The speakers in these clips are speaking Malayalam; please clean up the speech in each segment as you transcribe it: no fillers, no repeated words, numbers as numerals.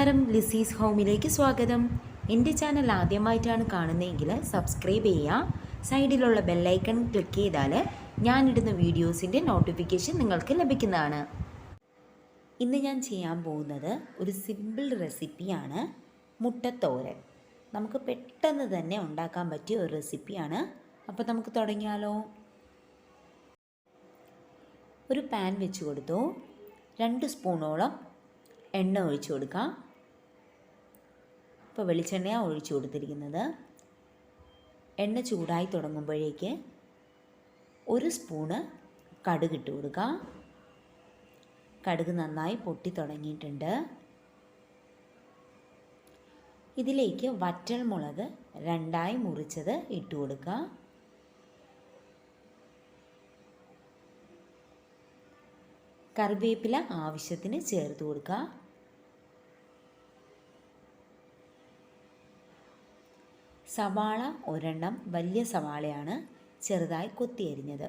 നമസ്കാരം, ലിസീസ് ഹോമിലേക്ക് സ്വാഗതം. എൻ്റെ ചാനൽ ആദ്യമായിട്ടാണ് കാണുന്നതെങ്കിൽ സബ്സ്ക്രൈബ് ചെയ്യുക. സൈഡിലുള്ള ബെല്ലൈക്കൺ ക്ലിക്ക് ചെയ്താൽ ഞാനിടുന്ന വീഡിയോസിൻ്റെ നോട്ടിഫിക്കേഷൻ നിങ്ങൾക്ക് ലഭിക്കുന്നതാണ്. ഇന്ന് ഞാൻ ചെയ്യാൻ പോകുന്നത് ഒരു സിമ്പിൾ റെസിപ്പിയാണ്, മുട്ടത്തോരൻ. നമുക്ക് പെട്ടെന്ന് തന്നെ ഉണ്ടാക്കാൻ പറ്റിയ ഒരു റെസിപ്പിയാണ്. അപ്പോൾ നമുക്ക് തുടങ്ങിയാലോ? ഒരു പാൻ വെച്ച് കൊടുത്തു. 2 സ്പൂണോളം എണ്ണ ഒഴിച്ചു കൊടുക്കാം. ഇപ്പോൾ വെളിച്ചെണ്ണയാണ് ഒഴിച്ചു കൊടുത്തിരിക്കുന്നത്. എണ്ണ ചൂടായി തുടങ്ങുമ്പോഴേക്ക് 1 സ്പൂണ് കടുക് ഇട്ട് കൊടുക്കാം. കടുക് നന്നായി പൊട്ടി തുടങ്ങിയിട്ടുണ്ട്. ഇതിലേക്ക് വറ്റൽ മുളക് 2ആയി മുറിച്ചത് ഇട്ട് കൊടുക്കുക. കറിവേപ്പില ആവശ്യത്തിന് ചേർത്ത് കൊടുക്കുക. സവാള 1 വലിയ സവാളയാണ്, ചെറുതായി കൊത്തി അരിഞ്ഞത്.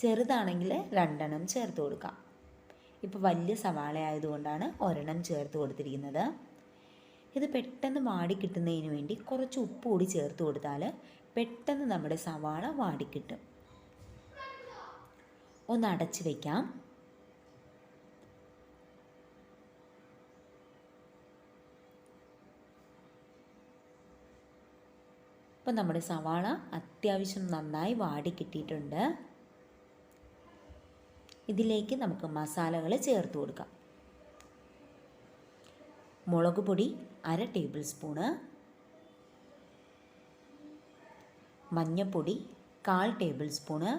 ചെറുതാണെങ്കിൽ 2 ചേർത്ത് കൊടുക്കാം. ഇപ്പോൾ വലിയ സവാള ആയതുകൊണ്ടാണ് 1 ചേർത്ത് കൊടുത്തിരിക്കുന്നത്. ഇത് പെട്ടെന്ന് വാടിക്കിട്ടുന്നതിന് വേണ്ടി കുറച്ച് ഉപ്പ് കൂടി ചേർത്ത് കൊടുത്താൽ പെട്ടെന്ന് നമ്മുടെ സവാള വാടിക്കിട്ടും. ഒന്ന് അടച്ച് വയ്ക്കാം. ഇപ്പം നമ്മുടെ സവാള അത്യാവശ്യം നന്നായി വാടിക്കിട്ടിയിട്ടുണ്ട്. ഇതിലേക്ക് നമുക്ക് മസാലകൾ ചേർത്ത് കൊടുക്കാം. മുളക് പൊടി 1/2 ടേബിൾ സ്പൂണ്, മഞ്ഞൾപ്പൊടി 1/4 ടേബിൾ സ്പൂണ്,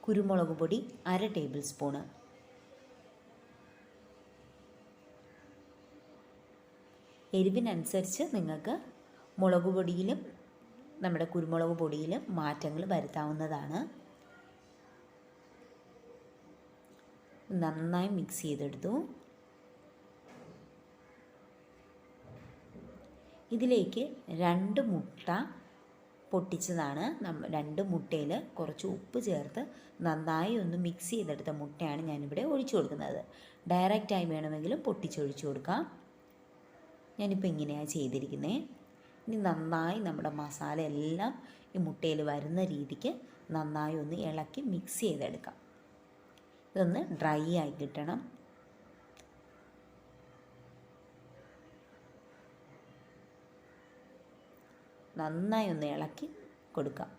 കുരുമുളക് പൊടി 1/2 ടേബിൾ സ്പൂണ്, എരിവിനനുസരിച്ച് നിങ്ങൾക്ക് മുളക് പൊടിയിലും നമ്മുടെ കുരുമുളക് പൊടിയിലും മാറ്റങ്ങൾ വരുത്താവുന്നതാണ്. നന്നായി മിക്സ് ചെയ്തെടുത്തു. ഇതിലേക്ക് 2 മുട്ട പൊട്ടിച്ചതാണ്. 2 മുട്ടയിൽ കുറച്ച് ഉപ്പ് ചേർത്ത് നന്നായി ഒന്ന് മിക്സ് ചെയ്തെടുത്ത മുട്ടയാണ് ഞാനിവിടെ ഒഴിച്ചു കൊടുക്കുന്നത്. ഡയറക്റ്റായി വേണമെങ്കിലും പൊട്ടിച്ചൊഴിച്ചു കൊടുക്കാം. ഞാനിപ്പോൾ ഇങ്ങനെയാണ് ചെയ്തിരിക്കുന്നത്. ഇനി നന്നായി നമ്മുടെ മസാല എല്ലാം ഈ മുട്ടയിൽ വരുന്ന രീതിക്ക് നന്നായി ഒന്ന് ഇളക്കി മിക്സ് ചെയ്തെടുക്കാം. ഇതൊന്ന് ഡ്രൈ ആയി കിട്ടണം. നന്നായി ഒന്ന് ഇളക്കി കൊടുക്കാം.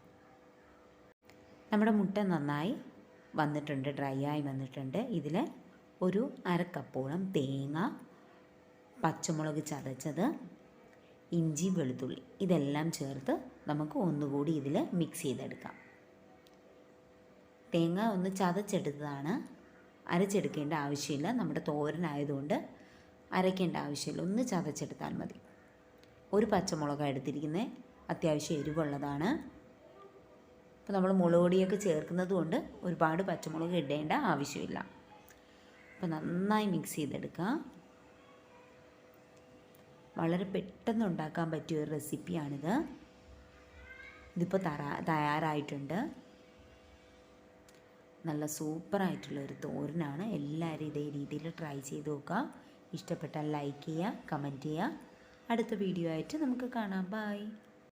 നമ്മുടെ മുട്ട നന്നായി വന്നിട്ടുണ്ട്, ഡ്രൈ ആയി വന്നിട്ടുണ്ട്. ഇതിൽ ഒരു 1/2 കപ്പോളം തേങ്ങ, പച്ചമുളക് ചതച്ചത്, ഇഞ്ചി, വെളുത്തുള്ളി ഇതെല്ലാം ചേർത്ത് നമുക്ക് ഒന്നുകൂടി ഇതിൽ മിക്സ് ചെയ്തെടുക്കാം. തേങ്ങ ഒന്ന് ചതച്ചെടുത്തതാണ്, അരച്ചെടുക്കേണ്ട ആവശ്യമില്ല. നമ്മുടെ തോരനായതുകൊണ്ട് അരയ്ക്കേണ്ട ആവശ്യമില്ല, ഒന്ന് ചതച്ചെടുത്താൽ മതി. ഒരു പച്ചമുളക് എടുത്തിരിക്കുന്നത്, അത്യാവശ്യം എരിവുള്ളതാണ്. അപ്പോൾ നമ്മൾ മുളക് പൊടിയൊക്കെ ചേർക്കുന്നത് കൊണ്ട് ഒരുപാട് പച്ചമുളക് ഇടേണ്ട ആവശ്യമില്ല. അപ്പോൾ നന്നായി മിക്സ് ചെയ്തെടുക്കുക. വളരെ പെട്ടെന്ന് ഉണ്ടാക്കാൻ പറ്റിയ ഒരു റെസിപ്പിയാണിത്. ഇതിപ്പോൾ തയ്യാറായിട്ടുണ്ട്. നല്ല സൂപ്പറായിട്ടുള്ളൊരു തോരനാണ്. എല്ലാവരും ഇതേ രീതിയിൽ ട്രൈ ചെയ്ത് നോക്കുക. ഇഷ്ടപ്പെട്ടാൽ ലൈക്ക് ചെയ്യുക, കമൻറ്റ് ചെയ്യുക. അടുത്ത വീഡിയോ ആയിട്ട് നമുക്ക് കാണാം. ബൈ.